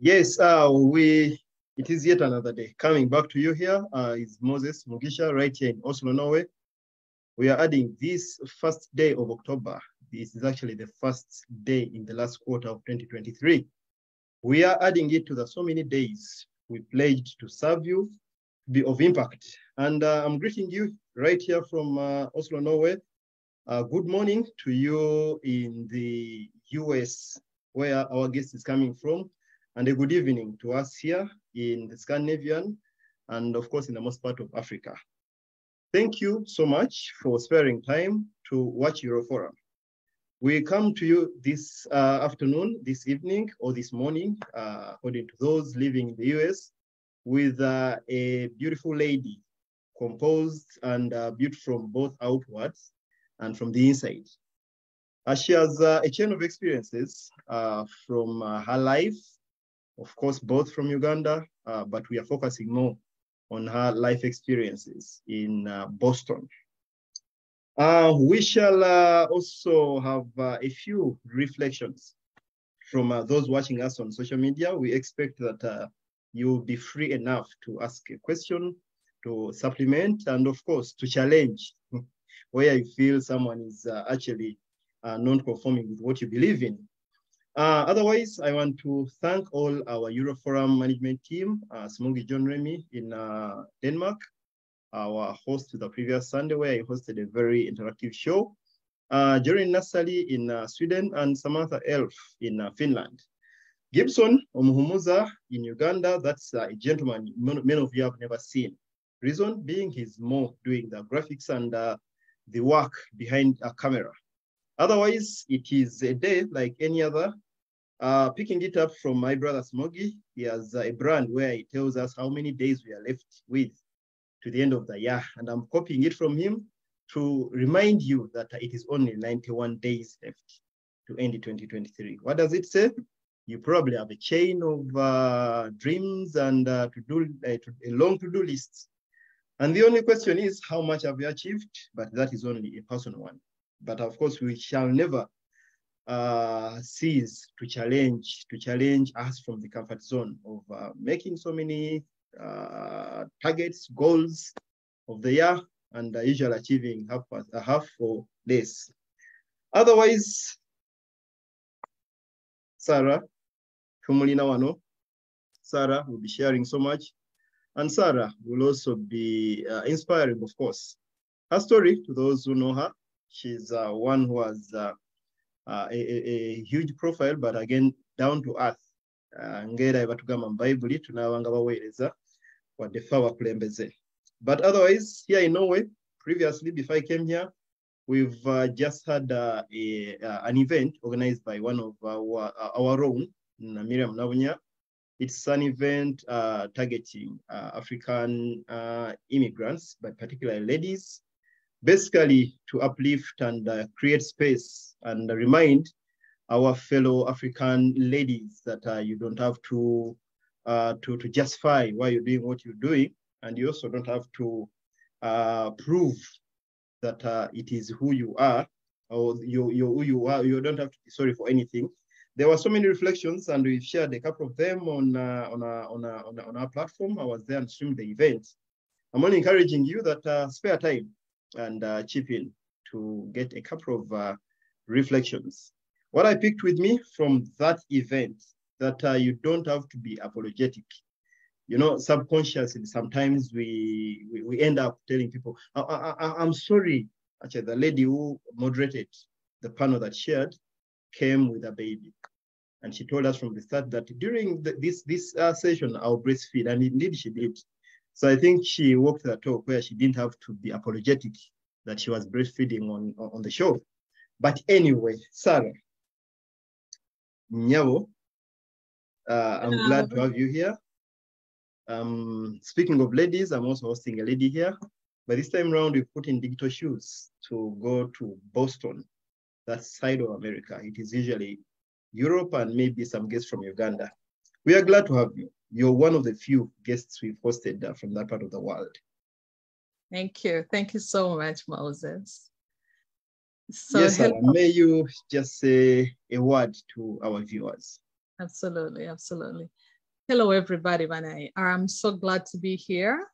Yes, it is yet another day. Coming back to you here is Moses Mugisha right here in Oslo, Norway. We are adding this first day of October. This is actually the first day in the last quarter of 2023. We are adding it to the so many days we pledged to serve you, be of impact. And I'm greeting you right here from Oslo, Norway. Good morning to you in the US, where our guest is coming from, and a good evening to us here in the Scandinavian, and of course in the most part of Africa. Thank you so much for sparing time to watch Euroforum. We come to you this afternoon, this evening, or this morning, according to those living in the US, with a beautiful lady, composed and built from both outwards and from the inside. She has a chain of experiences from her life, of course, both from Uganda, but we are focusing more on her life experiences in Boston. We shall also have a few reflections from those watching us on social media. We expect that you'll be free enough to ask a question, to supplement, and of course, to challenge where you feel someone is actually non-conforming with what you believe in. Otherwise, I want to thank all our Euroforum management team, Smogi John Remy in Denmark, our host the previous Sunday, where I hosted a very interactive show, Jerry Nassali in Sweden, and Samantha Elf in Finland. Gibson Omuhumuza in Uganda, that's a gentleman many of you have never seen. Reason being he's more doing the graphics and the work behind a camera. Otherwise, it is a day like any other. Picking it up from my brother Smogi, he has a brand where he tells us how many days we are left with to the end of the year. And I'm copying it from him to remind you that it is only 91 days left to end 2023. What does it say? You probably have a chain of dreams and a long to-do list. And the only question is, how much have you achieved? But that is only a personal one. But of course, we shall never cease to challenge us from the comfort zone of making so many targets, goals of the year, and usually achieving half or less. Otherwise, Sarah, Tumulina Wano, Sarah will be sharing so much. And Sarah will also be inspiring, of course. Her story, to those who know her, she's one who has a huge profile, but again, down to earth. Ngera ibatugamba Bible tunawanga baweereza wadde ffe abakulembeze. But otherwise, here in Norway, previously, before I came here, we've just had an event organized by one of our own, Miriam Nabunya. It's an event targeting African immigrants, but particularly ladies, basically to uplift and create space and remind our fellow African ladies that you don't have to justify why you're doing what you're doing, and you also don't have to prove that it is who you are, or you're who you are. You don't have to be sorry for anything. There were so many reflections, and we've shared a couple of them on our platform. I was there and streamed the event. I'm only encouraging you that spare time and chip in to get a couple of reflections. What I picked with me from that event, that you don't have to be apologetic. You know, subconsciously, sometimes we end up telling people, I'm sorry. Actually, the lady who moderated the panel that shared came with a baby. And she told us from the start that during this session, I'll breastfeed. And indeed she did. So I think she walked the talk where she didn't have to be apologetic that she was breastfeeding on the show. But anyway, Sarah, Nyabo, I'm glad to have you here. Speaking of ladies, I'm also hosting a lady here. But this time around, we put in digital shoes to go to Boston, that side of America. It is usually Europe and maybe some guests from Uganda. We are glad to have you. You're one of the few guests we've hosted from that part of the world. Thank you. Thank you so much, Moses. So yes, Sarah, may you just say a word to our viewers? Absolutely, absolutely. Hello, everybody. I'm so glad to be here.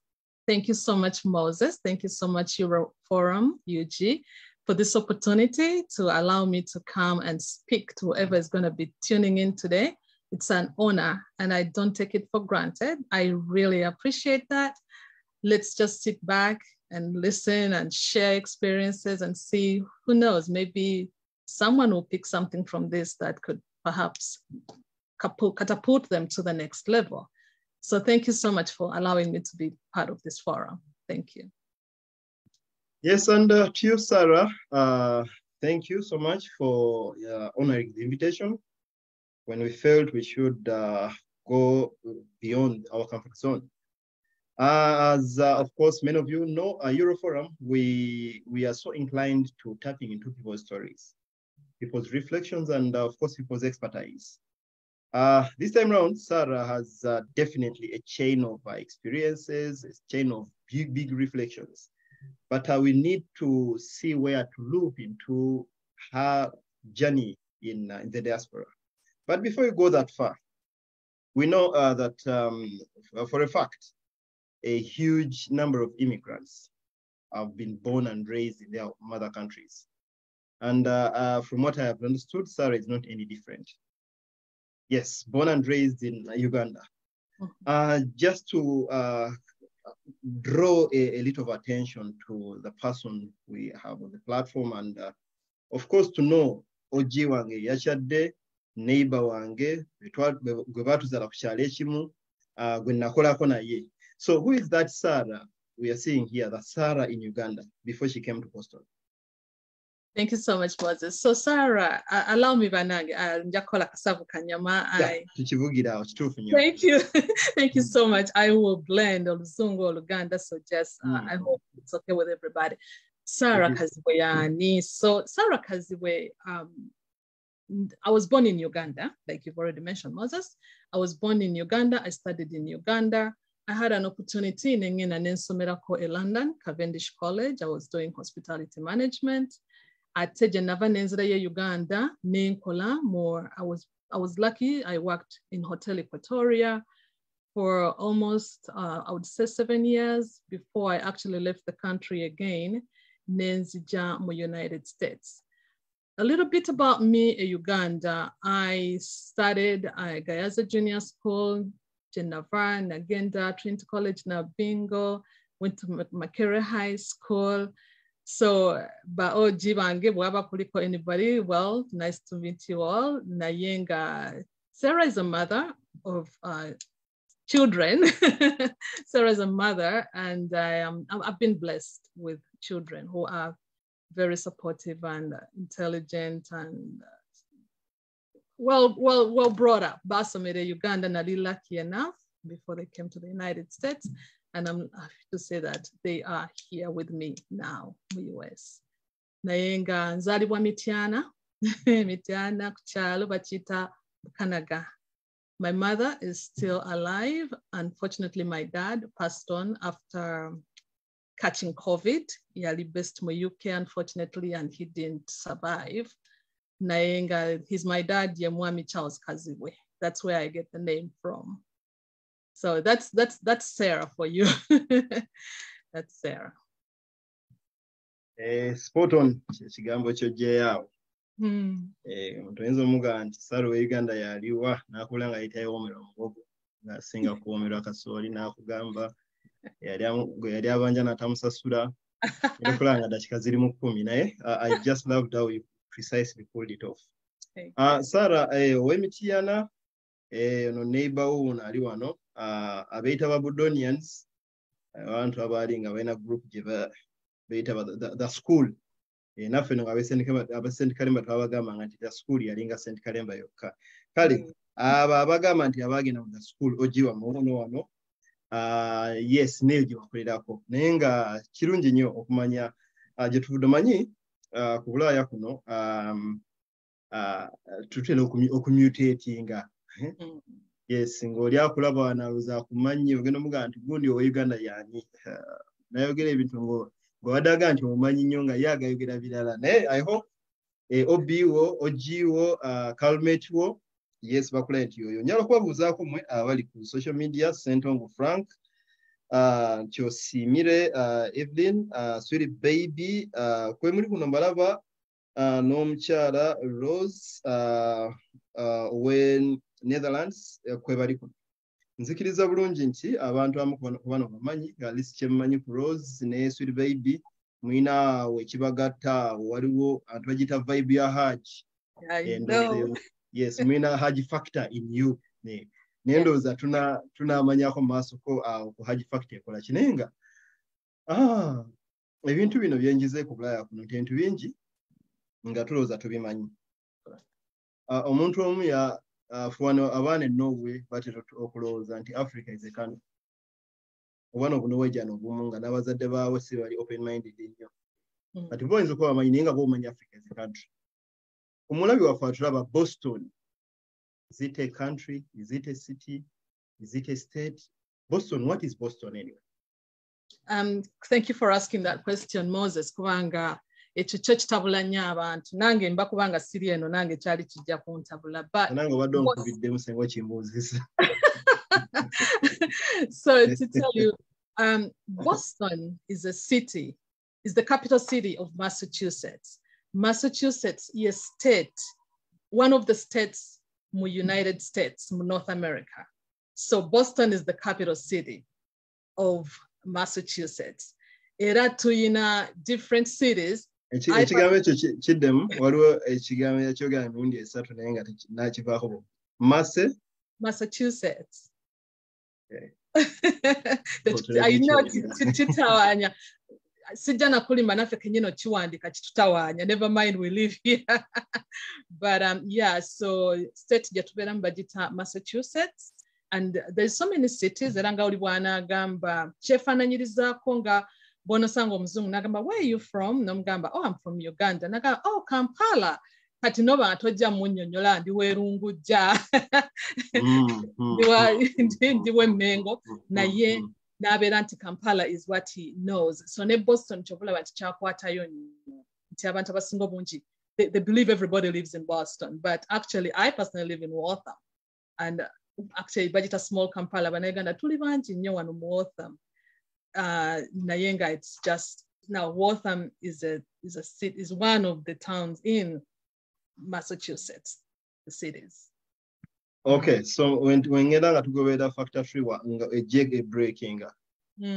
Thank you so much, Moses. Thank you so much, Euroforum, UG, for this opportunity to allow me to come and speak to whoever is going to be tuning in today. It's an honor, and I don't take it for granted. I really appreciate that. Let's just sit back and listen and share experiences and see, who knows, maybe someone will pick something from this that could perhaps catapult them to the next level. So thank you so much for allowing me to be part of this forum. Thank you. Yes, and to you, Sarah, thank you so much for honoring the invitation. When we felt we should go beyond our comfort zone. As of course, many of you know, Euroforum, we are so inclined to tapping into people's stories, people's reflections, and of course, people's expertise. This time around, Sarah has definitely a chain of experiences, a chain of big reflections. But we need to see where to loop into her journey in the diaspora. But before we go that far, we know that for a fact, a huge number of immigrants have been born and raised in their mother countries. And from what I have understood, Sarah is not any different. Yes, born and raised in Uganda. Just to draw a little of attention to the person we have on the platform, and of course to know Oji wange yachadde, neighbor wange, gwe batuzala ku kyalo ekimu, gwe nakolako naye. So who is that Sarah we are seeing here, the Sarah in Uganda, before she came to Boston? Thank you so much, Moses. So Sarah, allow me banange, njakola kasavu kanyama. Thank you. Thank you so much. I will blend Oluzungu, Oluganda, so just, I hope it's okay with everybody. Sarah Kaziwe yani. So Sarah Kaziwe, I was born in Uganda, like you've already mentioned, Moses. I was born in Uganda. I studied in Uganda. I had an opportunity in London, Cavendish College. I was doing hospitality management. At Tejenava Nenzira Uganda, Nenkola more. I was lucky. I worked in Hotel Equatoria for almost, I would say 7 years before I actually left the country again, Nenzija, United States. A little bit about me in Uganda. I studied at Gayaza Junior School, Geneva, Nagenda, Trinity College, Nabingo, went to Makerere High School. So, anybody, well, nice to meet you all. Nayenga, Sarah is a mother of children. Sarah is a mother, and I've been blessed with children who are very supportive and intelligent and well brought up. Basamere Uganda nali lucky enough before they came to the United States. And I'm happy to say that they are here with me now in the US. Nayenga nzalibwa Mityana, Mityana kuchalo bachita Kanaga. My mother is still alive. Unfortunately, my dad passed on after catching COVID. He based in UK, unfortunately, and he didn't survive. Nayenga, he's my dad, Yemwami Charles Kaziwe. That's where I get the name from. So that's Sarah for you. That's Sarah. Spot on. Chigambo chojeao. Mtuenzo muga nti Sarah we Uganda yaliwa nakula nga itayo omero mugogo na singa kuomero akasoli na kugamba yali abanja natamusasula nakula nga dakika ziri mu 10 naye I just loved how you precisely pulled it off. Sarah we Mityana no neighbor uno ali wano abeita ba Budonians abantu abali nga bena group jeba beita the school naffe nga St. Kalemba twabagamba nti the school yalinga St. Kalemba yokka kale abagamba nti abagenda mu the school ojiwa muno wano yes neyo gye bakolerako naye nga kirungi nnyo okumanya gye tuvudde manyi ku Bulaaya kuno tutera okumutatinga. Yes, ng'oli akulaba wanaluza akumanyi ogenda omugamba nti gundi owa Uganda yani nayogera ebintu ng'owadaga nti omumanyi nnyo nga ye agayogera birala naye I hope obiwo ogiwo calmate wo Yes, bakula nti yoyo. Njala kubabuuzaako mmwe abali ku social media, Sentongo Frank, Kyosimire, Evelyn, Sweet Baby, kwe muri kuno mbalaba n'omukyala Rose we Netherlands kwe bali kuno. Nzikiriza bulungi nti abantu abamu ku bano bamanyi nga lisi kyemmanyi ku Rose ne Sweet Baby mwina wekibagatta waliwo abantu bagita vibe ya Hajj. Yes, mwina Hajj factor in you. Nendoza tunamanyako maaso ko ku Hajj factor ekola kinenga. Ebintu bino byenjize ku Bulaya kuno ntentu bingi nga tuloza tubimanyi. Omuntu omu ya fuwano abaana Norway batera okulowooza nti Africa is a country. Obwana buno wejano obumu nga n'abazadde baabwe si bali open minded nnyo. Kati boyinza okuba bamanyi naye nga bomanyi Africa is a country. Omulabi waffe atulaba Boston. Is it a country? Is it a city? Is it a state? Boston, what is Boston anyway? Thank you for asking that question, Moses. Kubanga ekyo kyo kitabula nnyo abantu. Nange mba kubanga siri eno nange kyali kijja kuntabula. But nange obadde onkubiddemu senga kimbuuzisa. So to tell you, Boston is a city, is the capital city of Massachusetts. Massachusetts is a state, one of the states in the United States, North America. So Boston is the capital city of Massachusetts. Era tuyina different cities. Ekigambo ekyo kiddemu waliwo ekigambo ekyogera emirundi esatu naye nga nakivaako Massachusetts. Ayina kitawanya. Sijja nakulimba naffe kenyino kiwandika kitutawanya. Never mind, we live here. But yeah, so state gye tubeeramu bagita Massachusetts. And there's so many cities era nga oli bw'anaagamba kyefaananyirizaako nga bw'onosanga omuzungu n'agamba, where are you from? N'omugamba, oh, I'm from Uganda. N'agamba, oh, Kampala. Kati noba tojja munnyonnyola ndi weerungujja. Ndi w'emmengo. Naye n'abeera nti Kampala is what he knows. So ne Boston kyobulaba nti kyakwatayo nnyo. Nti abantu abasinga obungi, they believe everybody lives in Boston. But actually, I personally live in Waltham. And actually, bagita small Kampala. Banayuganda tuli bangi nnyo wano mu Waltham. Nayenga, it's just now Waltham is one of the towns in Massachusetts, the cities. Okay, so when ngenda nga tugobera factor 3 nga ejege breaking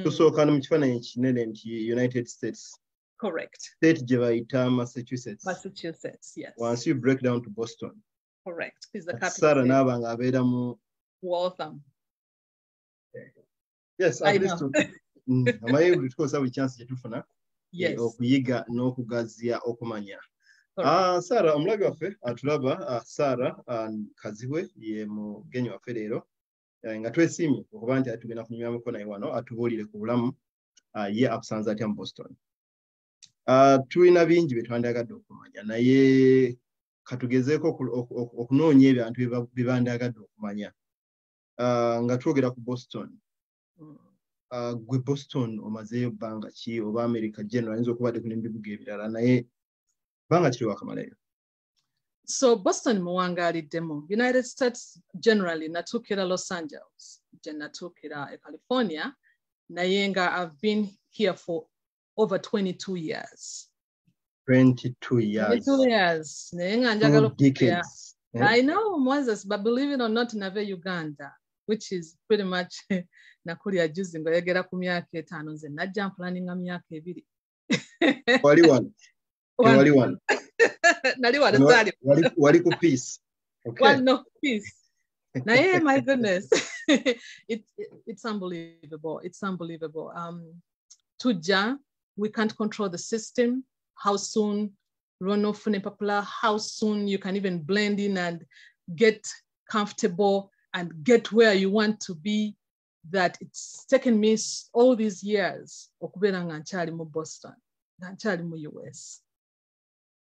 tusooka mu kifaananyi kinene nti United States. Correct. State gye bayita Massachusetts. Massachusetts, yes. Once you break down to Boston. Correct. Is the capital. Sarah n'aba nga abeera mu Waltham. Yes, at least. Amaye buli tukosa buli chance gyetufuna okuyiga n'okugazia okumanya. Sarah, omulagi waffe atulaba, Sarah Kaziwe ye mugenyi waffe leero nga twesiimye okuba nti atugenda kunyumirako naye wano atubuulire ku bulamu ye akusanze atya mu Boston. Tulina bingi bye twandyagadde okumanya naye katugezeeko okunoonya ebintu bye bandyagadde okumanya nga twogera ku Boston. Gwe Boston omazeeyo bbanga ki oba America general ayinza okubadde ku n'ebibuga ebirala naye bbanga kiri wakamalayo? So Boston muwangaaliddemu. United States generally natuukira Los Angeles gye natuukira California naye nga I've been here for over 22 years. 22 years. 22 years. Naye nga njagala okubeera. I know, Moses, but believe it or not, nave Uganda, which is pretty much nakulya juzi ngoyegera ku myaka 5 nze najja planning myaka 2. Wali wano. Nali wano zali. Wali ku peace. Okay. Well, no peace. Naye, my goodness. It's unbelievable. It's unbelievable. Tujja, we can't control the system. How soon runoff and popular, how soon you can even blend in and get comfortable and get where you want to be, that it's taken me all these years okubera nga nkyali mu Boston, nga nkyali mu US,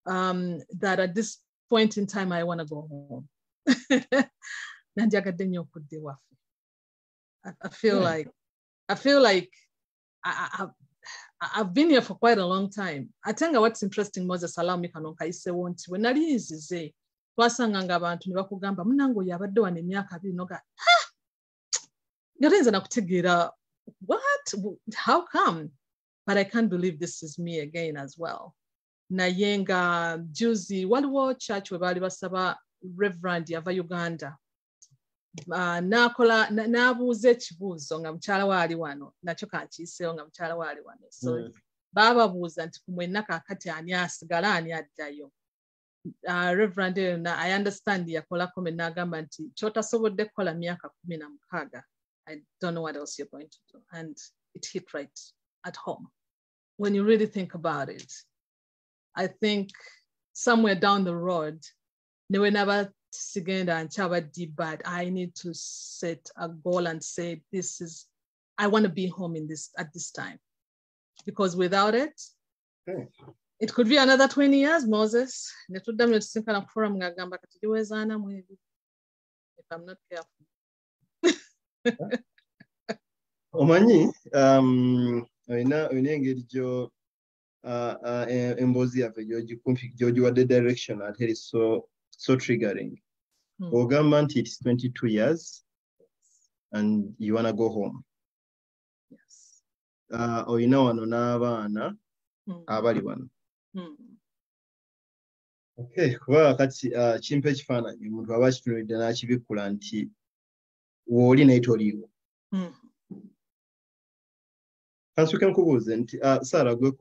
that at this point in time I want to go home. Nandyagadde nnyo okudda ewaffe. I feel like I've been here for quite a long time. Ate nga what's interesting, Moses, allow me kano nkayisewo nti we nali nzize twasanganga abantu ne bakugamba munango yabadde wano emyaka 2 noga ngatenza nakutegeera what, how come, but I can't believe this is me again as well. Naye nga juzi waliwo church we baali basaba reverend yava Uganda nakola nabuuza ekibuuzo nga mukyala waali wano nakyo kankiiseewo nga mukyala waali wano so baababuuza nti kumwenna kaakati ani asigala ani addayo. Reverend I understand yakola comment n'agamba nti kyotasobodde kukola myaka 16 I don't know what else you're going to do, and it hit right at home when you really think about it. I think somewhere down the road never sigenda and deep bad I need to set a goal and say this is I want to be home in this at this time, because without it it could be another 20 years. Moses if I'm not careful. Omanyi oyina engeri gyo emboozi yaffe gy'ogiwadde direction ate eri so triggering. Ogamba nti it's 22 years and you wanna go home. Yes. Oyina wano n'abaana abali wano. Okay, kuba kati kimpa ekifaananyi omuntu aba akitunuulidde n'akibikkula nti wooli naye toliiwo. Kansuke nkubuuze nti Sarah gwe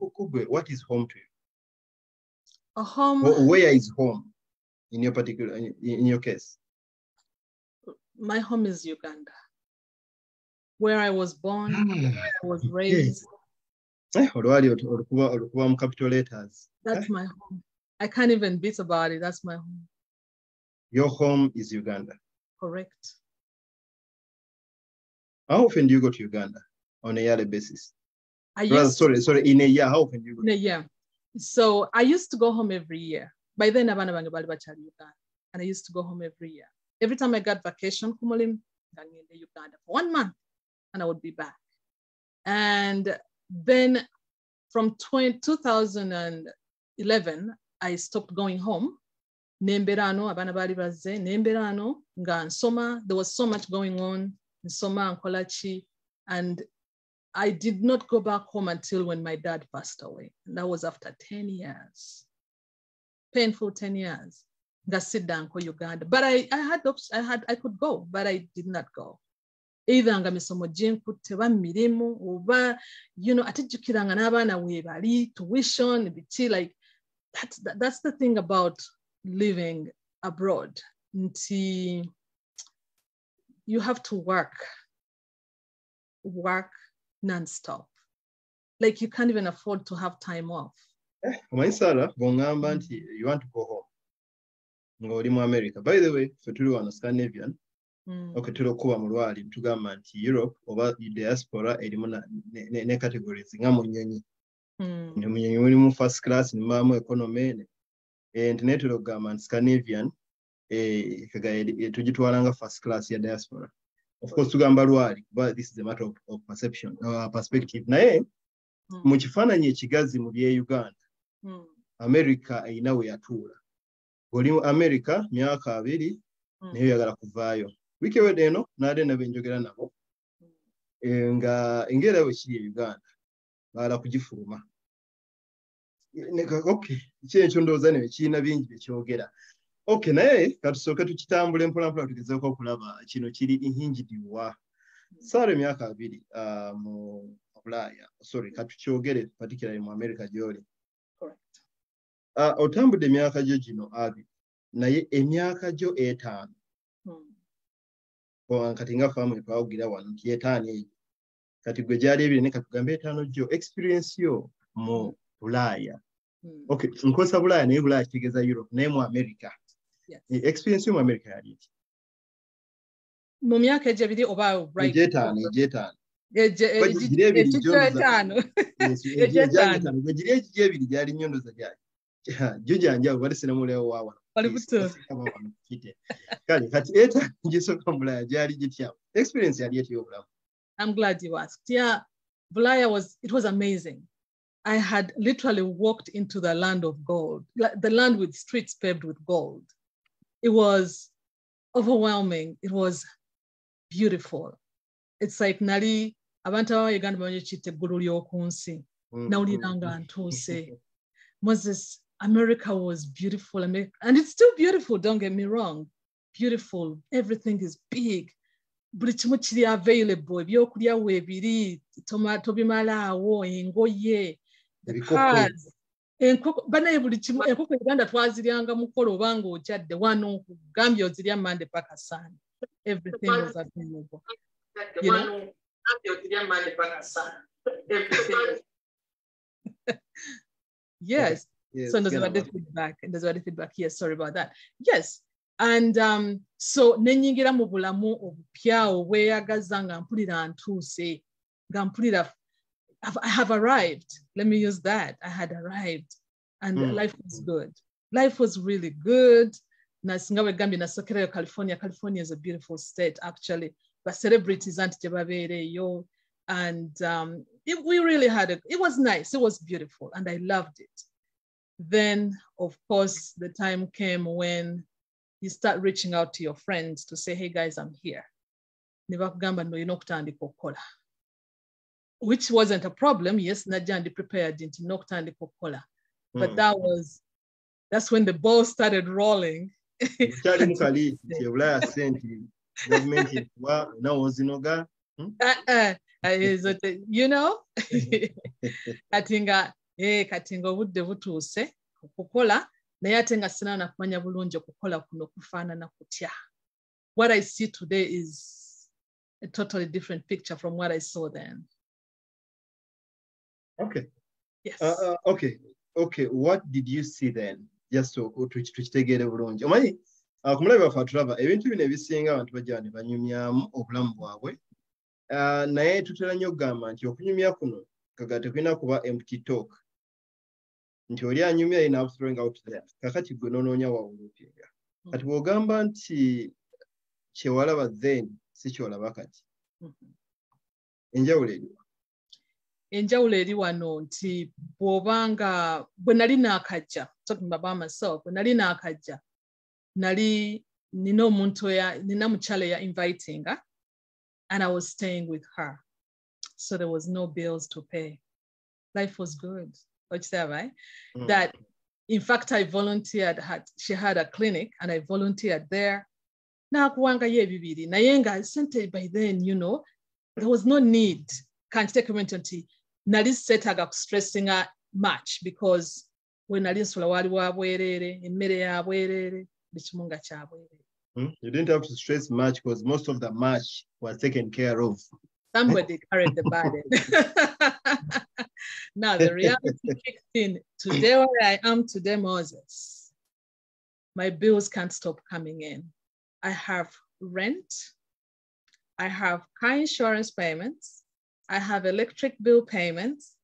what is home to you? A home. Where is home in your particular in your case? My home is Uganda, where I was born, where I was raised. Olikuba mu capital letters. That's my home. I can't even beat about it. That's my home. Your home is Uganda. Correct. How often do you go to Uganda on a yearly basis? Sorry, in a year. How often do you go? In a year. So I used to go home every year. By then, abana bange bali bachali Uganda, and I used to go home every year. Every time I got vacation, kumulim, ngangende Uganda for 1 month, and I would be back. And then from 2011, I stopped going home. Nemberano, abana bali baze, nemberano, nga nsoma. There was so much going on in Soma and Kolachi, and I did not go back home until when my dad passed away. And that was after 10 years. Painful 10 years. Ngasidda nko Uganda. But I could go, but I did not go. Either nga misomo jenkutte ba mirimu oba atijjukiranga n'abaana weebali tuition biti like that's the thing about living abroad. Nti you have to work non-stop. Like you can't even afford to have time off. Sarah, bongamba nti you want to go home. Ng'oli mu America. By the way, ffe tuli wano Scandinavian. Okay, tuli okuba mu lwali tugamba nti Europe oba diaspora erimu ne categories nga mu nnyonyi. Ne mu nnyonyi mulimu first class, ne mubamu economy. Nti naye tuli okugamba nti Scandinavian tugitwalanga first class ya diaspora. Of course, tugamba lwali, but this is a matter of perception, perspective. Naye, mu kifaananyi ekigazi mu bye Uganda, America eyina we yatuula. Oli mu America myaka 2 naye oyagala kuvaayo. Wiiki ewedde eno n'ate nabo njogera nabo. Nga engeri bwe kiri e Uganda, baala kugifuluma. Okay, ekyo ndowooza ne kirina bingi bye kyogera. Okay, naye katusooke tukitambule mpolampola tugezeeko okulaba kino kiri inhingidiwa. Sarah emyaka 2 mu Bulaaya. Sorry, katukyogere particularly mu America gy'oli. Correct. Otambudde emyaka gyo gino 2, naye emyaka gyo 5. Kati nga faamu twawugira wano nti 5 eyo. Kati gwe gyali 2 ne katugambe 5 gyo. Experience yo mu Bulaaya. Okay, nkosa Bulaaya naye Bulaaya kitegeeza Europe naye mu America. Yes. Experience yo mu America yali eti? Mu myaka egyebiri oba right? Egyetaano. Egyebiri gyali nnyondoza gyali. Jjo janjawo bali sinamulewo waawa. Bali buto. Kale kati 5 gisooka mu Bulaaya gyali gitya? Experience yali eti y'obulamu. I'm glad you asked. Yeah, Bulaaya was amazing. I had literally walked into the land of gold, the land with streets paved with gold. it was overwhelming. It was beautiful. It's like nali abantu Uganda banyechite eggulu ly'okunsi nawulira nga ntuuse. Moses, America was beautiful, and it's still beautiful, don't get me wrong. Beautiful. Everything is big. Buli kimu kiri available. Ebyokulya weebiri, tomato bimalaawo, engoye, the cars. Banaye buli kimu enkoko Uganda twaziryanga mukolo obanga okyadde wano nkugambye ozirya Monday paka Sunday. Everything was available. You know? Yes. So there's a feedback. There's a feedback. Yes, sorry about that. Yes. And so nenyingira mu bulamu obupya obweyagaza nga mpulira ntuuse nga mpulira I have arrived. Let me use that. I had arrived, and life was good. Life was really good. Nasingawe Gambia nasokerayo California. California is a beautiful state, actually. But celebrities aren't yo, and we really had it. It was nice. It was beautiful, and I loved it. Then, of course, the time came when you start reaching out to your friends to say, "Hey guys, I'm here." Which wasn't a problem. Yes, Najandi prepared into Noctandi Kokola. But that's when the ball started rolling. You know? Katinga budde butuuse okukola naye ate nga sina na kumanya bulungi okukola kuno kufaanana kutya. What I see today is a totally different picture from what I saw then. Okay. Yes. Okay. What did you see then? Just to tukitegere bulungi. Omanyi kumulabe bafa tulaba ebintu bino ebisinga abantu bajja ne banyumyamu obulamu bwabwe. Naye tutera nnyo okugamba nti okunyumya kuno kagate kulina kuba empty talk. Nti oli anyumya ina throwing out there. Kakati gwe n'onoonya wawulupinga. Kati bw'ogamba nti kyewalaba then si kyolaba kati. Enjawulo eriwa. Enjawulo eri wano nti bw'obanga bwe nali naakajja, talking about myself, bwe nali naakajja nina omuntu nina mukyala ya inviting her, and I was staying with her, so there was no bills to pay. Life was good. What's that, right? That in fact I volunteered. She had a clinic, and I volunteered there. Na kuwanga ye bibiri na yenga sente by then, you know, there was no need. Can't take a mental tea. Nali setaga stressing much because when nali nsula wali wabwerere emmere ya bwerere bikimunga kya bwerere. You didn't have to stress much because most of the much was taken care of. Somebody carried the burden. Now the reality kicked in. Today where I am today, Moses, my bills can't stop coming in. I have rent. I have car insurance payments. I have electric bill payments.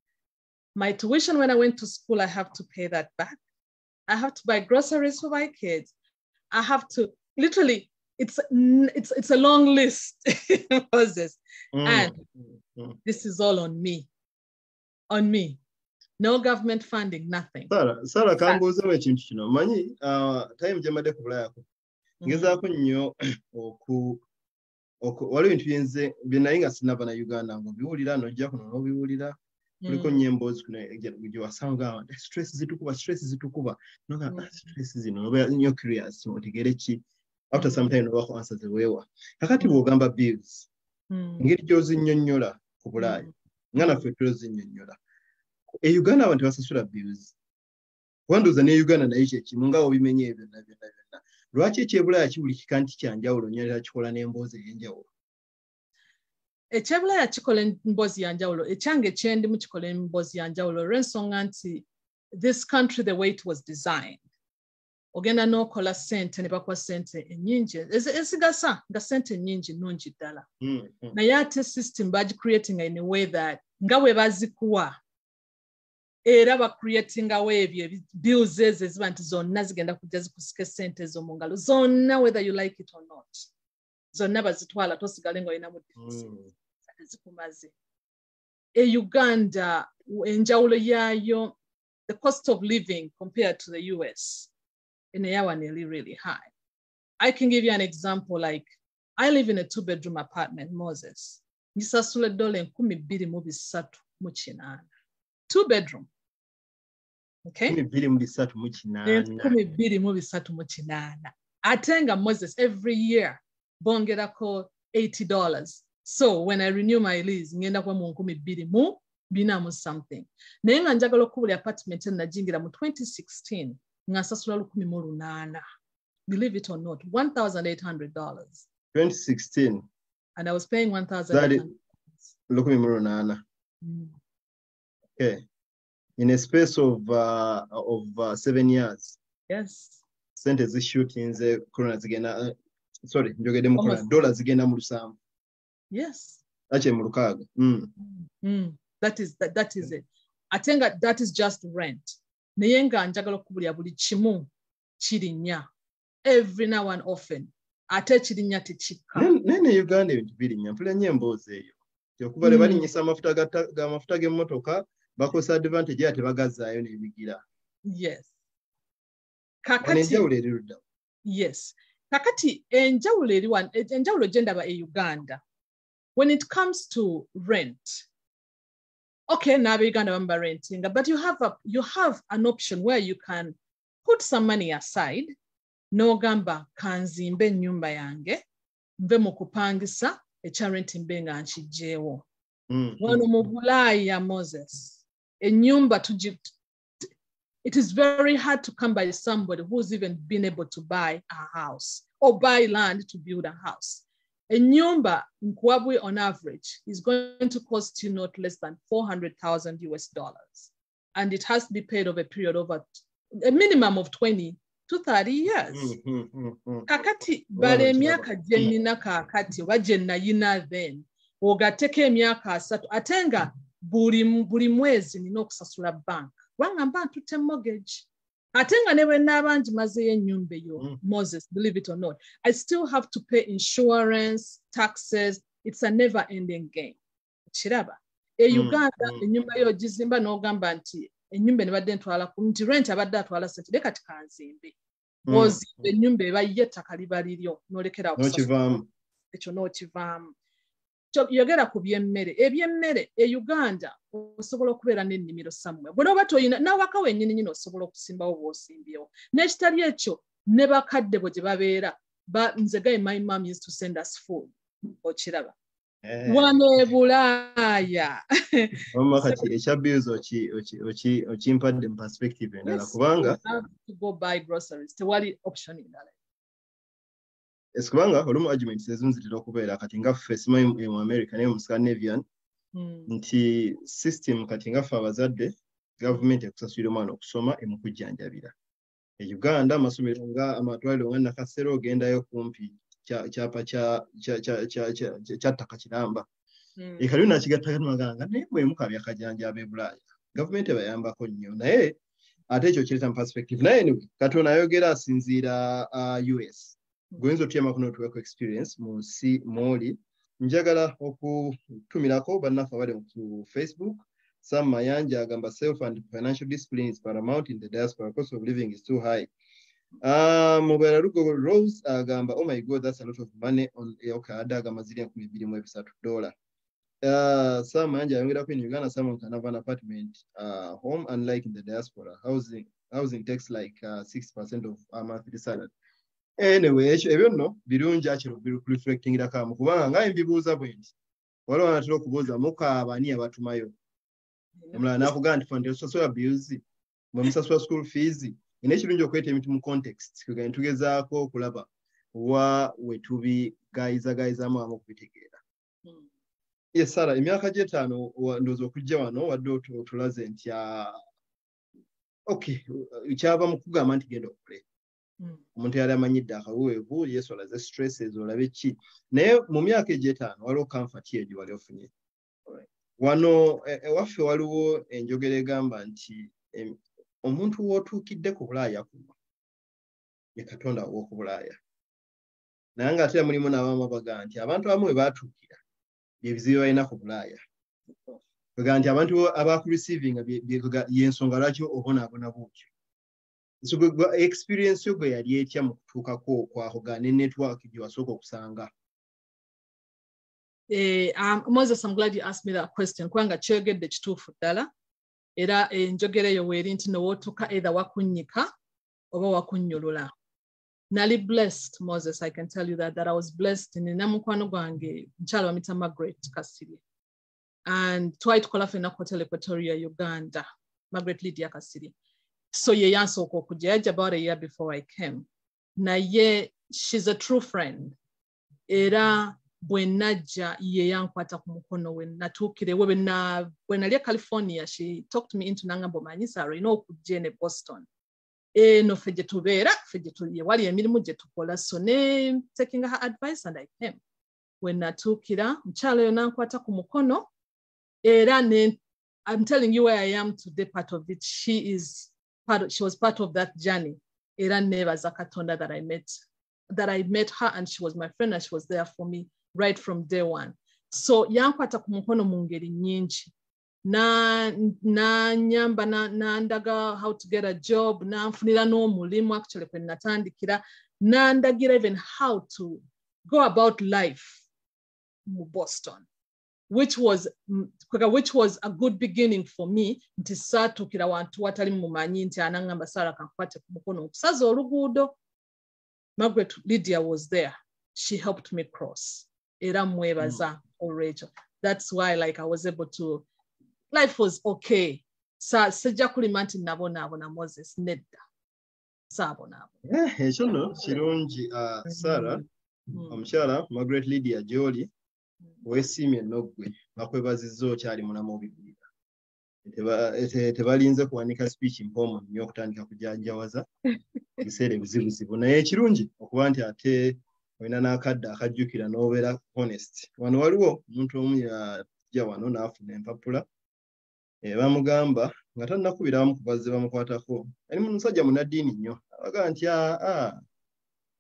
My tuition when I went to school, I have to pay that back. I have to buy groceries for my kids. I have to, literally, it's a long list, Moses. And this is all on me. On me. No government funding, nothing. Sarah kambuza ekintu kino. Manyi time gyemade ku Bulaayako. Ngezaako nnyo waliwo ebintu byennaye nga sinaba na Uganda ng'obiwulira n'ojja kuno n'obiwulira. Kuliko nnyo emboozi gye wasanga stress zitukuba. Noga stress zino oba nnyo curious otegere ki. After some time n'oba answer ze weewa. Kakati bw'ogamba bills. Ngeri gy'ozinnyonnyola ku Bulaaya. Nga naffe tuzinnyonnyola. Uganda abantu basasula bills. Wanduza ne Uganda naye kyekimu nga obimenye ebyo byonna. Lwaki ekyebulaaya kibulikika nti kyanjawulo nnyo kikola n'emboozi ey'enjawulo? Ekyebulaaya kikola emboozi ya njawulo. Ekyange kyendimu kikola emboozi ya njawulo olw'ensonga nti this country the way it was designed. Ogenda n'okola ssente ne bakuwa ssente ennyingi ezigasa nga ssente ennyingi nnungi ddala. Naye ate system bagicreatinga in a way that nga bwe bazikuwa era bacreatingawo ebyo bills ezo eziba nti zonna zigenda kujja zikusika ssente ezo mu ngalo zonna, whether you like it or not. Zonna bazitwala tosigale nga olinamu deficit zikumaze. Uganda enjawulo yaayo, the cost of living compared to the US in Yawa nearly really high. I can give you an example. Like, I live in a 2-bedroom apartment, Moses. Nisasula $223 mu 2-bedroom. Okay? $223 Atenga Moses every year. Bongerako $80. So when I renew my lease, ngenda kwa mu 224 something. Nenga njagala okubula apartment najingira mu 2016 ngasasula 18. Believe it or not, $1,800. 2016. And I was paying $1,800. Okay. In a space of 7 years. Yes. Sente zishuti nze corona zigenda sorry njogede mu corona dollars zigenda mu 7. Yes. Ache mu 6. That is it. I think that is just rent. Nayenga njagala okubulya buli kimu kirinya. Every now and often. Ate kirinya tekikka. Nene Uganda ebintu birinya mpula nyemboze eyo. Okuba le balinyisa amafuta g'emmotoka bakosa advantage ate bagazaayo n'ebigira. Yes. Kakati. Yes. Kakati enjawulo gye ndaba e Uganda. When it comes to rent, okay, now Uganda bamba renting, but you have an option where you can put some money aside. No gamba kanzimbe nyumba yange mve mu kupangisa ekya renting mbenga nkijeewo. Wano mu Bulaaya Moses enyumba it is very hard to come by somebody who's even been able to buy a house or buy land to build a house. A nyumba Nkwabi on average is going to cost you not less than $400,000, and it has to be paid over a period over a minimum of 20 to 30 years. Kakati bale emyaka gye nnina kakati oba gye nayina then ogatteko emyaka 3 atenga buli mwezi nina okusasula bank wangamba ntutte mortgage atenga ne bwe naaba ngimazeyo ennyumba eyo Moses, believe it or not, I still have to pay insurance, taxes. It's a never ending game. Kiraba Uganda ennyumba yo gizimba n'ogamba nti ennyumba ne badde ntwala nti rent abadde atwala sente leka tikanzimbe ozimba ennyumba eba ye ettaka liba liryo n'olekera okusasula ekyo n'okivaamu. Yogera ku by'emmere. Eby'emmere e Uganda osobola okubeera n'ennimiro samwe bwe n'oba toyina n'awaka wennyini nyina osobola okusimbawo bw'osimbyewo n'ekitali ekyo ne bakadde bwe gye babeera nze gaye my mom used to send us food okiraba wano e Bulaaya kati ekya bills okimpadde mu perspective endala kubanga to go buy groceries tewali option endala. Kubanga olumu arguments ezimu zitera okubeera kati nga ffe simanyi mu America naye mu Scandinavian nti system kati nga ffe abazadde government ekusasulira omwana okusoma emukujjanjabira. E Uganda amasomero nga amatwaliro nga Nakasero ogendayo kumpi kyapa kya ttaka kiramba. Ekali nakigatta maganga naye bwe mukabya kajjanjaba e Bulaaya government ebayambako nnyo naye ate ekyo kireta mu perspective naye anyway Katonda ayogera asinziira US. Goyinza otuyamba kuno tuweko experience mu nsi mwoli. Njagala okutumirako bannaffe abali ku Facebook. Sam Mayanja agamba self and financial discipline is paramount in the diaspora. Cost of living is too high. Mubera Rugo Rose agamba oh my god that's a lot of money on Okada agamba ziri $223. Sam Mayanja ayongerako in Uganda someone can have an apartment home unlike in the diaspora. Housing takes like 6% of our monthly salary. Anyway, ebyo nno birungi akiro reflectingira kamu kubanga nga mbibuuza bwenti waliwo anatera okubuuza mukaaba ani abatumayo omulala n'akugamba nti fande social bills mwe musasula school fees ina ekirungi okweta emintu mu context kugenda tugezaako okulaba wa wetubigaayizaamu amu okubitegeera. Yes, Sara, emyaka gye 5 ndowooza okujja wano wadde otulaze nti okay kyava mu kugamba nti genda okule omuntu yali amanyidde akawuweevu Yesu alaze stresses olabe ki naye mu myaka egy'etaano waliwo comfort ye gye wali ofunye. Wano ewaffe waliwo enjogera egamba nti omuntu w'otuukidde ku Bulaaya kuno ye Katonda w'oku Bulaaya. Naye ng'ate mulimu n'abamu baga nti abantu abamu we baatuukira byebizibu balina ku Bulaaya. Baga nti abantu abakureceiving y'ensonga lwaki obonaabona bwotyo. So experience yo gwe yali etya mu kutuukako kwako ne network gye wasooka okusanga? Moses, I'm glad you asked me that question. Kwanga kyogedde kituufu ddala era enjogera eyo weeri nti nowootuka either wakunnyika oba wakunnyulula. Nali blessed, Moses, I can tell you that I was blessed. Nina mukwano gwange mukyala bamuyita Margaret Kasiri, and twali tukola ffenna ku Hotel Equatoria, Uganda. Margaret Lydia Kasiri. So ye yansooka okujja, yajja about a year before I came. Naye she's a true friend. Era bwe najja ye yankwata ku mukono we natuukire we bwe nali California, she talked me into nangamba omanyi Sarah olina okujja ne Boston. No ffe gye tubeera, ffe gye tuli wali emirimu gye tukola. So ne taking her advice and I came. When natuukira mukyala oyo nankwata ku mukono era ne I'm telling you where I am today, part of it. She was part of that journey. Era nebaza Katonda that I met her, and she was my friend, and she was there for me right from day one. So yankwata ku mukono mu ngeri nnyingi. Na nyamba na ndaga how to get a job, na nfunira n'omulimu actually kwe natandikira, na ndagira even how to go about life mu Boston. Which was a good beginning for me. Nti saatukira wantu watali mumanyi nti anangamba Sarah kankwate ku mukono okusaza oluguudo. Margaret Lydia was there. She helped me cross. Era mwebaza olwekyo. That's why I was able to, life was okay. Sijja kulima nti nabonaabona Moses, nedda. Saabonaabo. Ekyo nno kirungi Sarah, omukyala Margaret Lydia Jolie, weesiimye n'ogwe bakwebazizza okyali mulamu obigwira. Tebalinze kuwanika speech mpomo nnyo okutandika kujanjawaza ebiseera ebizibuzibu, naye ekirungi okuba nti ate olina n'akadde akajjukira n'obeera honest. Wano waliwo omuntu omu yajja wano n'afuna empapula bamugamba nga tannakubira abamu ku bazze bamukwatako, ali musajja munaddiini nnyo, abaga nti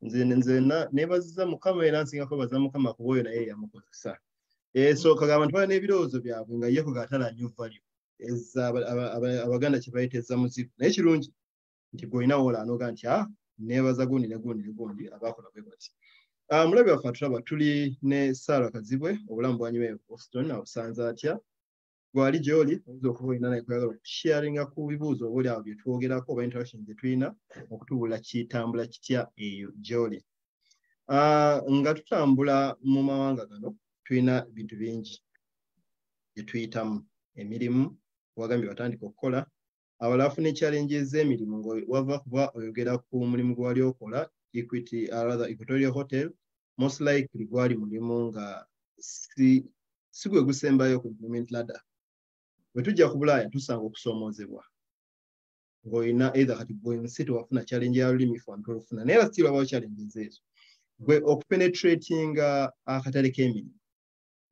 nze neebaziza Mukama era nsingako baza Mukama kuba oyo naye yamukozesa. So kagamba nti bala n'ebirowoozo byabwe nga ye kugatala new value Abaganda kye bayita muzigo. Naye kirungi nti gw'olina woolaanoga nti neebaza gundi ne gundi ne gundi abaakola bwe bati. Mulabi waffe atulaba tuli ne Sarah Kazibwe, obulamu bwanyuma e Boston, abusanze atya? Gwali gy'oli oyinza okuba olina naye kwagala okusharinga ku bibuuzo obooli awo bye twogerako oba interaction gye tulina okutubuula kitambula kitya eyo gy'oli. Nga tutambula mu mawanga gano tulina bintu bingi bye tuyitamu, emirimu wagambye watandika okukola, abalala bafuna challenges z'emirimu ng'wava kuba oyogera ku mulimu gwe wali okola Equatorial Hotel, most likely gwali mulimu nga si gwe gusembayo ku implement ladder. Bwe tujja ku Bulaaya tusanga okusoomoozebwa ng'olina either kati gwe nsi tewafuna challenge ya lulimi ffe wantu olufuna, naye still wabawo challenges ezo. Gwe okupenetratinga akatale k'emirimu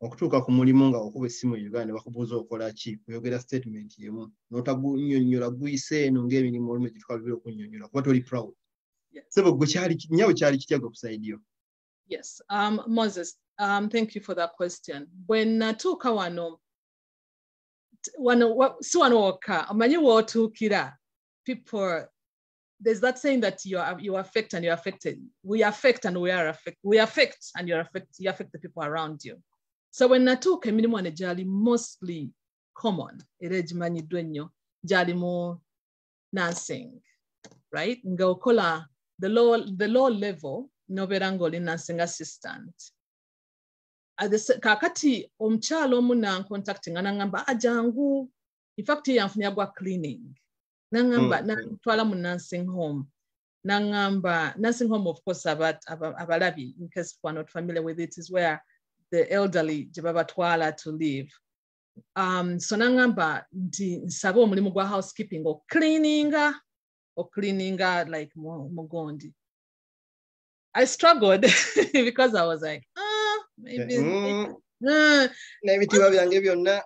okutuuka ku mulimu nga okuba essimu e Uganda bakubuuza okola ki, oyogera statement yemu n'otagunnyonnyola guyise eno ng'emirimu olumu gye tukalubira okunnyonnyola kuba toli proud. Sebo gwe nyawe kyali kitya gwe kuside yo? Yes, Moses, thank you for that question. When natuuka wano si wano wokka, omanyi w'otuukira, people, there's that saying that you affect and you're affected. We affect and we are affected. We affect and you affect the people around you. So when natuuka emirimu wano gyali mostly common, era egimanyiddwa ennyo, gyali mu nursing, right? Nga okola the low level nobeera ng'oli nursing assistant. Kakati omukyala omu nancontacting nga nangamba ajangu, in fact yanfunira gwa cleaning, nangamba nantwala mu nursing home, nangamba nursing home of course abalabi, in case people are not familiar with it, is where the elderly gye babatwala to live. So nangamba nti nsabe omulimu gwa housekeeping or cleaninga like mugondi. I struggled because I was like, maybe n'ebitiibwa byange byonna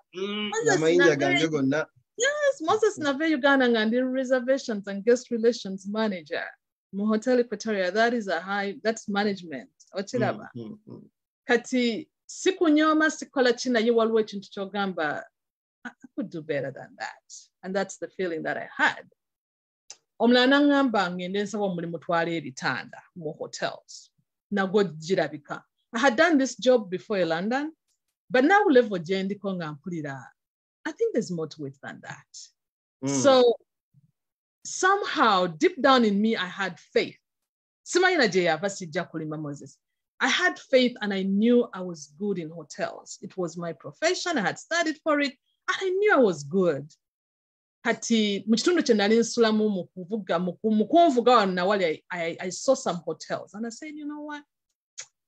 amayinja gange gonna. Yes, Moses nave Uganda nga ndi reservations and guest relations manager mu Hotel Equatoria. That's management. Okiraba. Kati sikunyooma sikola ki naye waliwo ekintu ky'ogamba I could do better than that, and that's the feeling that I had. omulala ngamba ngende nsaba omulimu twala ebitanda mu hotels nagwo girabika. I had done this job before in London, but now level jendiko nga mpulira, I think there's more to it than that. So somehow deep down in me I had faith. Simayina je yava sijja kulima Moses. I had faith and I knew I was good in hotels. It was my profession. I had studied for it and I knew I was good. Kati mukitundu kye nali nsulamu mu kunvuga wano nawali I saw some hotels and I said, you know what?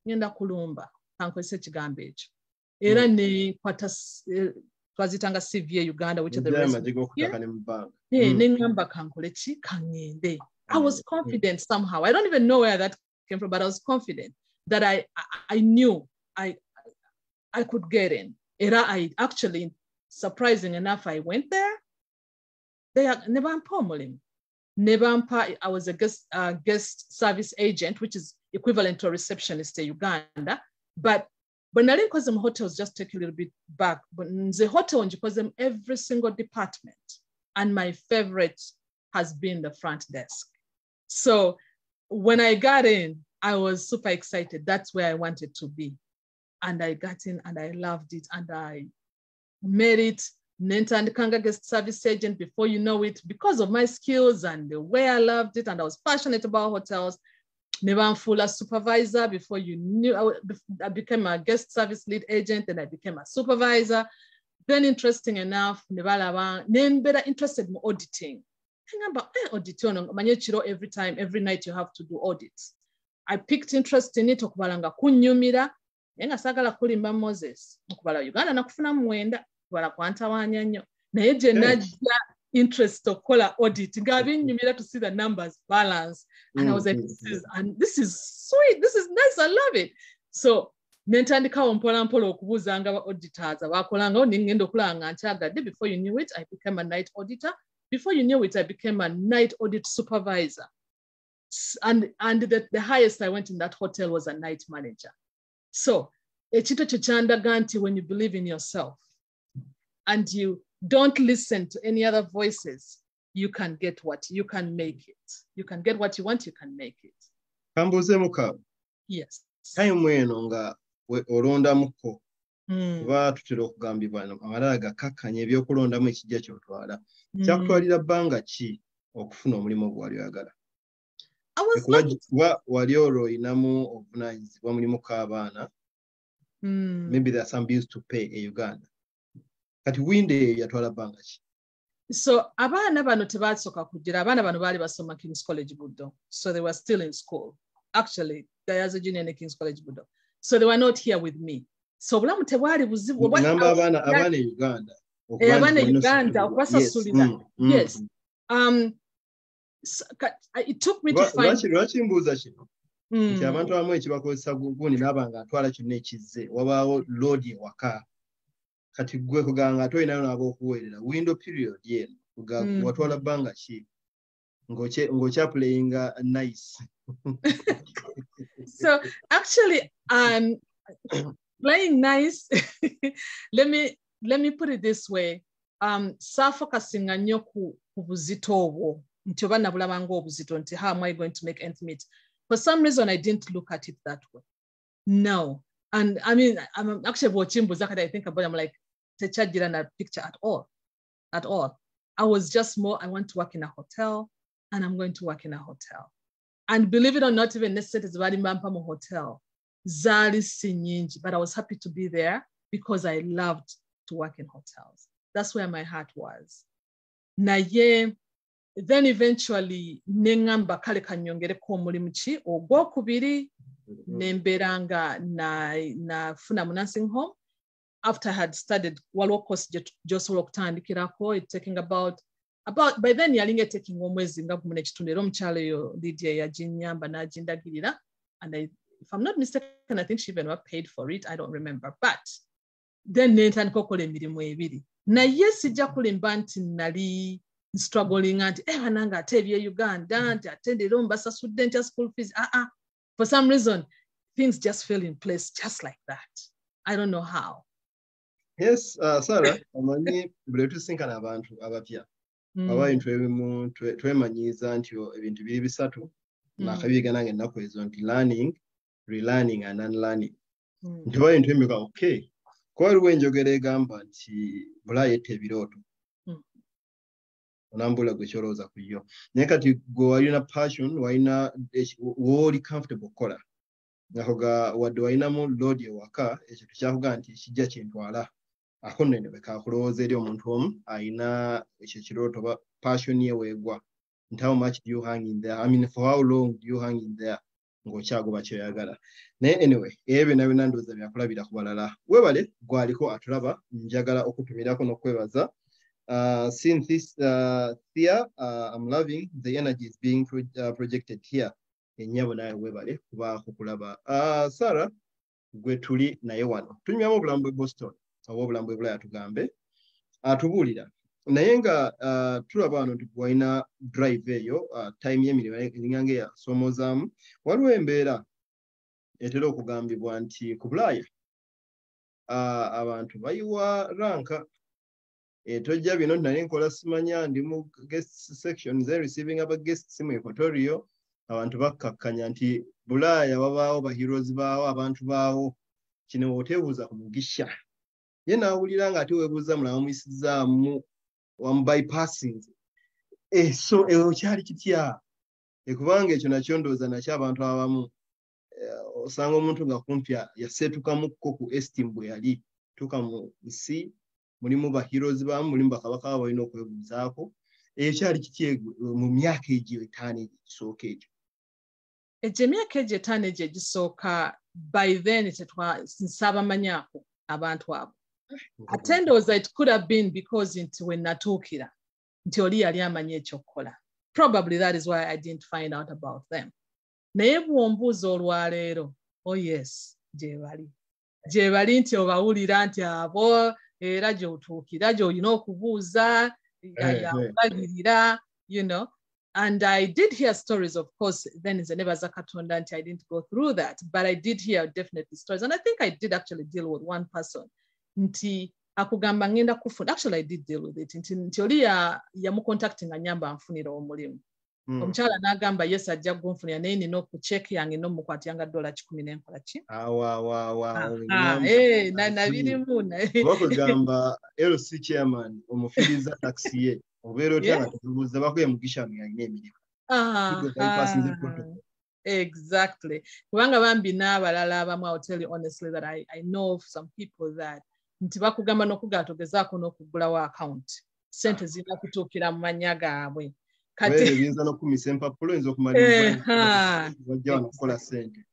Ngenda kulumba. Kankozesa ekigambo ekyo. Era ne kwata twazitanga CV Uganda, which are the rest. Nengamba kankole ki kangende. I was confident somehow. I don't even know where that came from, but I was confident that I knew I could get in. Era I actually, surprising enough, I went there. They are Nebampa Mulim. Nebampa, I was a guest service agent, which is equivalent to a receptionist in Uganda. But Nalin Kozem hotels, just take a little bit back. But the hotel because every single department. And my favorite has been the front desk. So when I got in, I was super excited. That's where I wanted to be. And I got in and I loved it. And I made it. Nenta Kanga guest service agent before you know it, because of my skills and the way I loved it. And I was passionate about hotels. Nevan Fuller supervisor before you knew. I became a guest service lead agent and I became a supervisor. Then interesting enough, then better interested in auditing. Every time, every night you have to do audits. I picked interest in it. Okubalanga kunyumira. Yenga sagala kulimba Moses. Okubala Uganda nakufuna mwenda. Okubala kwantawanya nnyo. Naye je najja interest okola audit. Ngabinyumira to see the numbers balance. And I was like, this is sweet. This is nice. I love it. So nentandikawo mpola mpola okubuzanga aba auditors abakolanga ningenda okulanga nkyagadde. Before you knew it, I became a night auditor. Before you knew it, I became a night audit supervisor. And the highest I went in that hotel was a night manager. So ekito kyandaga nti when you believe in yourself and you don't listen to any other voices, you can make it. You can get what you want, you can make it. Kambuze muka. Yes. Kayumweno nga olonda muko. Kuba tutera okugambibwa amalala gakakkanya ebyokulondamu ekijja kyotwala. Kyakutwalira bbanga ki okufuna omulimu gwali oyagala? Kuba wali olwoyinamu obuvunaanyizibwa mulimu k'abaana. Maybe there are some bills to pay in Uganda. Kati winde yatwala bbanga ki? So abaana bano tebasooka kugira. Abaana bano baali basoma King's College Buddo. So they were still in school. Actually, there's a junior in King's College Buddo. So they were not here with me. So bulamu tebwali buzibu. Abaana Uganda. Abaana Uganda okubasasulira. Yes. It took me to find. Lwaki mbuuza kino? Nti abantu abamu ekibakozesa gundi n'abanga atwala kyonna ekizze wabaawo load ewaka. Kati gwe kuganga atolinayo n'ab'okuweerera. Window period yeno watwala bbanga ki? Ng'okyaplayinga nice. So actually, playing nice. let me put it this way. Safokasinga nnyo ku buzito obwo. Nti oba nabulabanga obuzito nti how am I going to make ends meet? For some reason, I didn't look at it that way. No. And I mean, I'm actually watching Buzaka. I think about it, I'm like, Techa didn't have a picture at all. At all. I was just more, I want to work in a hotel and I'm going to work in a hotel. And believe it or not, even necessarily Zali Hotel, Zali Sinyinji, but I was happy to be there because I loved to work in hotels. That's where my heart was. Naye, then eventually, nengamba kale kanyongereko omulimu ki ogwokubiri nemberanga na funa mu nursing home. After I had studied waliwo course gy'osobola okutandikirako, it taking about by then yalinga taking omwezi nga gumu n'ekitundu era omukyalo eyo Lydia yaginyamba n'agindagirira, and if I'm not mistaken, I think she even paid for it. I don't remember. But then nentandika okukola emirimu ebiri. Naye sijja kulimba nti nali struggling and nanga ate ebye Uganda nti ate ndero mbasasudde ntya school fees. For some reason, things just fell in place just like that. I don't know how. Yes, Sarah, amanyi bule tusinkana abantu abapya. abantu ebimu twemanyiiza nti ebintu biri bisatu nakabiyiga nange ennaku ezo nti learning, relearning and unlearning. Nti oba ebintu embika okay kuba waliwo enjogera egamba nti bulaaya etta ebirooto onambula gwe kyolowooza ku yo naye kati gwe walina passion walina wooli comfortable okukola nga wadde walinamu load ewaka ekyo tekyakugaa nti kijja kintwala ako nno bwe kakulowooza eri omuntu omu alina ekyo kirooto oba passion ye weegwa nti how much do you hang in there, I mean for how long do you hang in there ng'okyagoba kyoyagala. Naye anyway ebyo byonna ndowooza byakulabira ku balala. Weebale gwaliko atulaba, njagala okutumirako n'okwebaza. Since this Thea, I'm loving the energy is being projected here. Ennyabo naye weebale kuba kukulaba. Sarah gwe tuli naye wano tunywamu obulamu bwe Boston oba obulamu bwe Bulaya tugambe atubuulira naye nga tulaba wano nti walina drive eyo time y'emirimu eringa eyasoomozaamu waliwo embeera etera okugambibwa nti ku Bulaaya abantu bayiwa ranka tojja bino nali nkola simanya ndi mu guest section ze receiving aba guests mu Equatorio abantu bakkakkanya nti Bulaaya wabaawo ba heroes baawo abantu baawo kino oteebuuza ku Mugisha ye naawulira nga ate weebuuza mulaba muyisizaamu bypassing so kyali kitya kubanga ekyo nakyo ndowooza nakyo abantu abamu osanga omuntu nga kumpi yaseetukamukko ku esteem bwe yali tuka mu nsi mulimu ba heroes baamu mulimu bakabaka baba balina okwebuuzaako kyali kitya mu myaka egyo 5 egisooka egyo emyaka egyo 5 egyo egisooka by then nsaabamanyaako abantu abo ate ndowooza it could have been because nti we natuukira nti oli yali amanyi ekyokukola probably that is why I didn't find out about them naye bw'ombuuza olwaleero oh yes gye bali nti obawulira nti abo era gy'otuukira gy'olina okubuuza yakulagirira you know. And I did hear stories, of course, then is nebaza Katonda nti I didn't go through that, but I did hear definitely stories. And I think I did actually deal with one person. Nti akugamba ngenda kufuna. Actually, I did deal with it. Nti oli yamucontacting anyamba anfunira omulimu. Omukyala n'agamba yes ajja gunfunira naye nina okucheck yange n'omukwatiyanga $10 n'enkola ki? Nabirimu. Bakugamba LC chairman omufiriza taxi ye. Obeera otya nga tubuuza bakuye Mugisha yalina emirimu. Exactly. Kubanga bambi n'abalala abamu I'll tell you honestly that I know of some people that nti bakugamba n'okugaatogezaako n'okugulawo account. Sente zirina kutuukira mu mannya gaabwe. Kati ebiyinza n'okumisa empapulo oyinza okumala wajja wano okukola sente.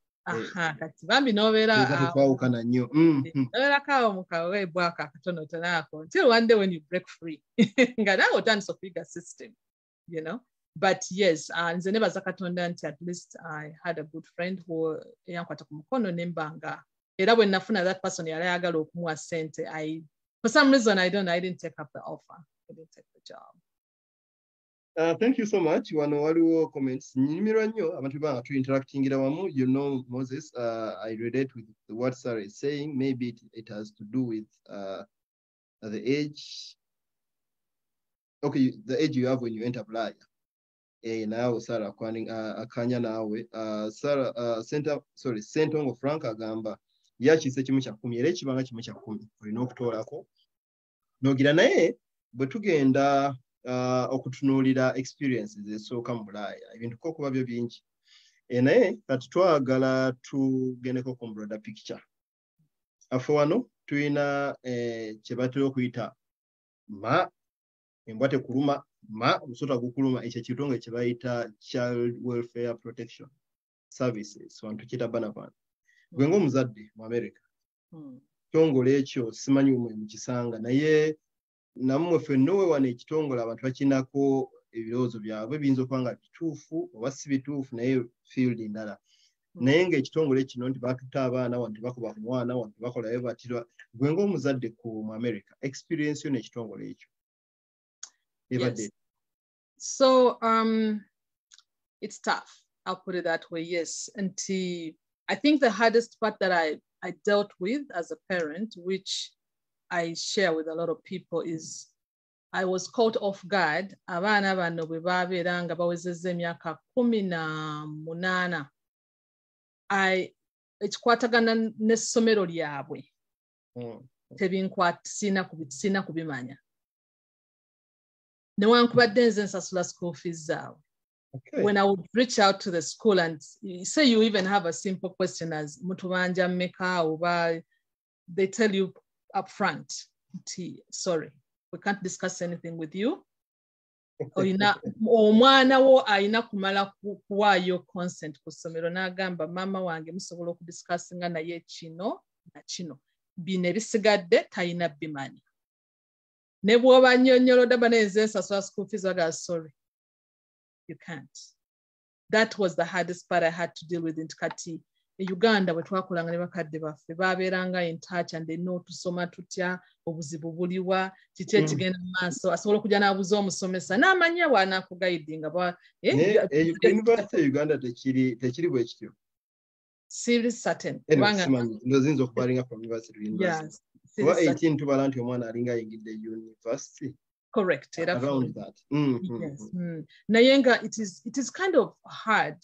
Kati bambi n'obeera twawukana nnyo. N'obeerako awo mu kaweebwako akatonotono ako until one day when you break free nga naawe otandisa okuyiga system, you know. But yes, nze nebaza Katonda nti at least I had a good friend who yankwata ku mukono nembanga era bwe nafuna that person yali ayagala okumuwa sente for some reason I didn't take up the offer. I didn't take the job. Thank you so much. Wano waliwo comments nyimirwa nnyo abantu banga tu interactingira wamu. You know, Moses, I relate with what Sarah is saying. Maybe it has to do with the age. Okay, the age you have when you enter Bulaya. Nawe Sarah akanya nawe Sarah Sentongo Frank agamba yakise kimu kya 10 era ekibanga kimu kya 10 olina okutoolako nogira naye bwe tugenda okutunuulira experiences esooka mu Bulaaya ebintu ko kuba byo bingi naye kati twagala tugendeko ku broader picture afu wano tulina kye batera okuyita embwa tekuluma omusota gukuluma ekyo kitongo kye bayita Child Welfare Protection Services wantu kita Banavan gwe ng'omuzadde mu America kitongole ekyo simanyi umwe mu kisanga naye namwe ffenna wano ekitongole abantu bakinako ebirowoozo byabwe biyinza okuba nga bituufu oba si bituufu naye field ndala naye ng'ekitongole kino nti batuta abaana wanti bakuba ku mwana wanti bakolayo batirwa gwe ng'omuzadde mu America experience yo n'ekitongole ekyo. Yes. So it's tough. I'll put it that way. Yes. And I think the hardest part that I dealt with as a parent, which I share with a lot of people, is I was caught off guard. Abaana bano bwe babeera nga bawezezza emyaka 18. Ekikwatagana n'essomero lyabwe sina kubimanya. Newankubadde nze nsasula school fees zaabwe. Okay. When I would reach out to the school and say you even have a simple question as mutubanja mmeka oba, they tell you up front, sorry, we can't discuss anything with you. Omwana wo ayina kumala kuwaayo consent ku ssomero n'agamba mama wange musobola okudiscussinga naye kino na kino. Bino ebisigadde tayina bimanyi. Ne bw'oba nnyonnyolodde baneze nsasula school fees waga sorry. You can't. That was the hardest part I had to deal with in Kati. Uganda bwe twakolanga ne bakadde baffe babeeranga in touch and they know tusoma tutya obuzibu buliwa kiki ekigenda mu maaso asobola okujja n'abuuza omusomesa n'amanya bw'anaakugayidinga University Uganda tekiri bwe kityo. Serious certain. Ndozinza okubalinga from university to university. Kuba 18 tubala nti omwana alinga ayingidde university. Correct. Around that. Yes. Nayenga, it is kind of hard.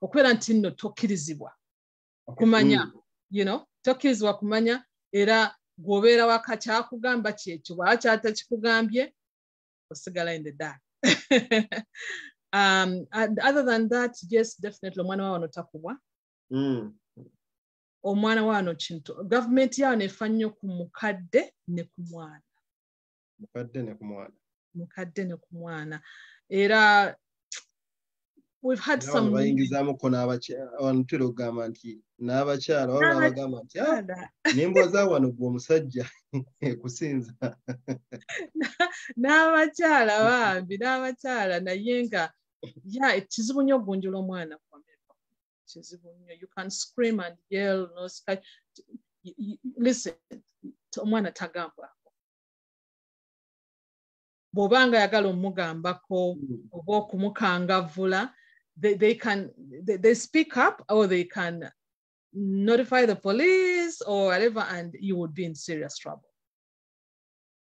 Okubeera nti nno tokkirizibwa kumanya, tokkirizibwa kumanya era gwobeera waka kyakugamba kyekyo bwakyata kikugambye osigala in the dark. And other than that, yes, definitely omwana wa wano takubwa. Omwana wa wano kintu government yawo nefa nnyo ku mukadde ne ku mwana. Mukadde ne ku mwana. Era we've had some bayingizamu ko n'abakyala ogamba nti n'abakyala waba bagamba nti n'embwa za wano gwe omusajja kusinza. N'abakyala bambi n'abakyala naye nga ekizibu nnyo ogunjula omwana ku America. Kizibu nnyo. You can scream and yell. Listen, omwana tagambwa. Bobanga yagala omugambako oba okumukangavula, they speak up or they can notify the police or whatever and you would be in serious trouble.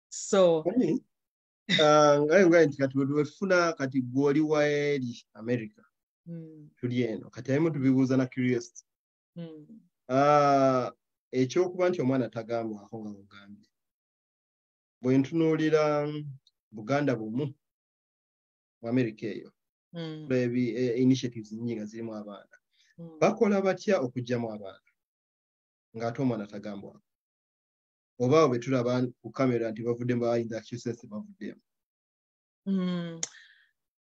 So nti kati wefuna kati gwoli waeri America tuli eno kati ayimu tubibuuza na curiosity ekyokuba nti omwana tagambwako nga mugambye bwe ntunuulira Buganda bumu mu America eyo initiatives nyingi nga zirimu abaana bakola batya okugyamu abaana ng'ate omwana tagambwako oba bwe tulaba ku kamera nti bavudde mu Massachusetts bavuddemu.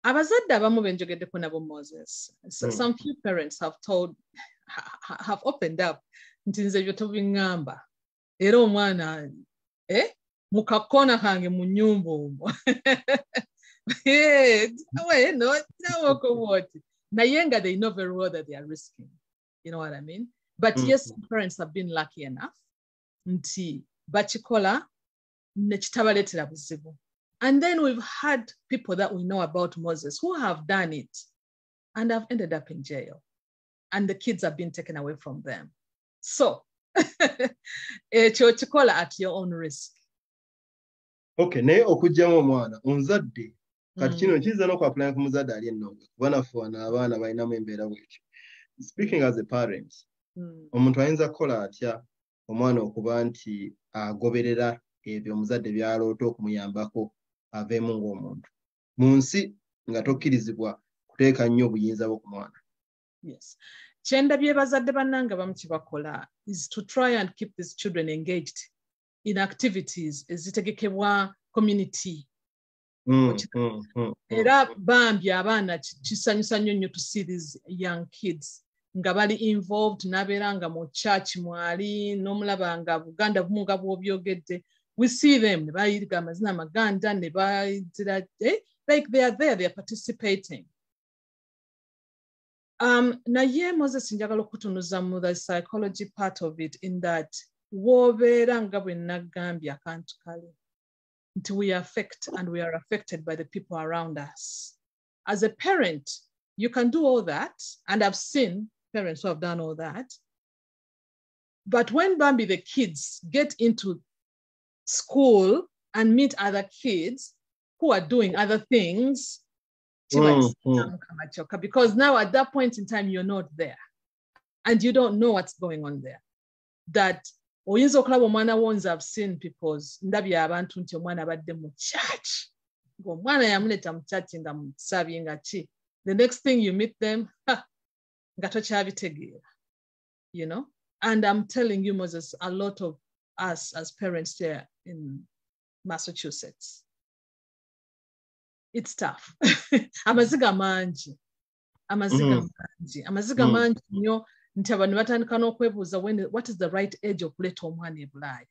Abazadde abamu benjogeddeko nabo Moses. Some few parents have opened up nti nze byo tobiŋŋamba era omwana mukakona kange mu nyumba omwo. Naye nga they know very well that they are risking. You know what I mean? But yes, parents have been lucky enough nti bakikola nekitabaletera buzibu. And then we've had people that we know about Moses who have done it and have ended up in jail. And the kids have been taken away from them. So, ekyo at your own risk. Okay, naye okugyamu omwana omuzadde kati kino kiyinza n'okwapulanya ku muzadde ali ennonga kuba nafuwana abaana balinamu embeera bwekyo. Speaking as a parent, omuntu ayinza kukola atya omwana okuba nti agoberera ebyo omuzadde byaloota okumuyambako aveemu ng'omuntu mu nsi nga tokkirizibwa kuteeka nnyo obuyinza bwo ku mwana. Yes. Kyendabye bazadde bannanga bamu kye bakola is to try and keep these children engaged in activities ezitegekebwa community. Era bambi abaana kisanyusa nnyo to see these young kids nga bali involved nabeera nga mu church mwali n'omulaba nga Buganda bumu nga bw'obyogedde. We see them, ne bayiga amazina amaganda ne bayitira like they are there, they are participating. Naye Moses njagala okutunuza mu the psychology part of it in that wobeera nga bwe nagambye akantu kale nti we affect and we are affected by the people around us. As a parent, you can do all that, and I've seen parents who have done all that. But when Bambi, the kids get into school and meet other kids who are doing other things. Because now at that point in time, you're not there and you don't know what's going on there. That oyinza okulaba omwana wonze, I've seen people's ndabye abantu nti omwana abadde mu church. Omwana yamuleta mu church nga musabye nga ki. The next thing you meet them, nga tokyabitegeera. You know? And I'm telling you, Moses, a lot of us as parents here in Massachusetts, it's tough. Amaziga mangi nnyo nti abantu batandika n'okwebuuza what is the right age okuleeta omwana e Bulaaya.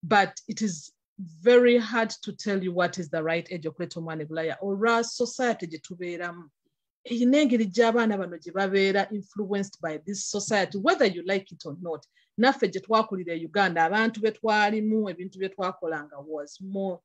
But it is very hard to tell you what is the right age okuleeta omwana e Bulaaya olwa society gye tubeeramu. Eyina engeri gy'abaana bano gye babeera influenced by this society, whether you like it or not. Naffe gye twakulira e Uganda, abantu be twalimu, ebintu bye twakolanga was more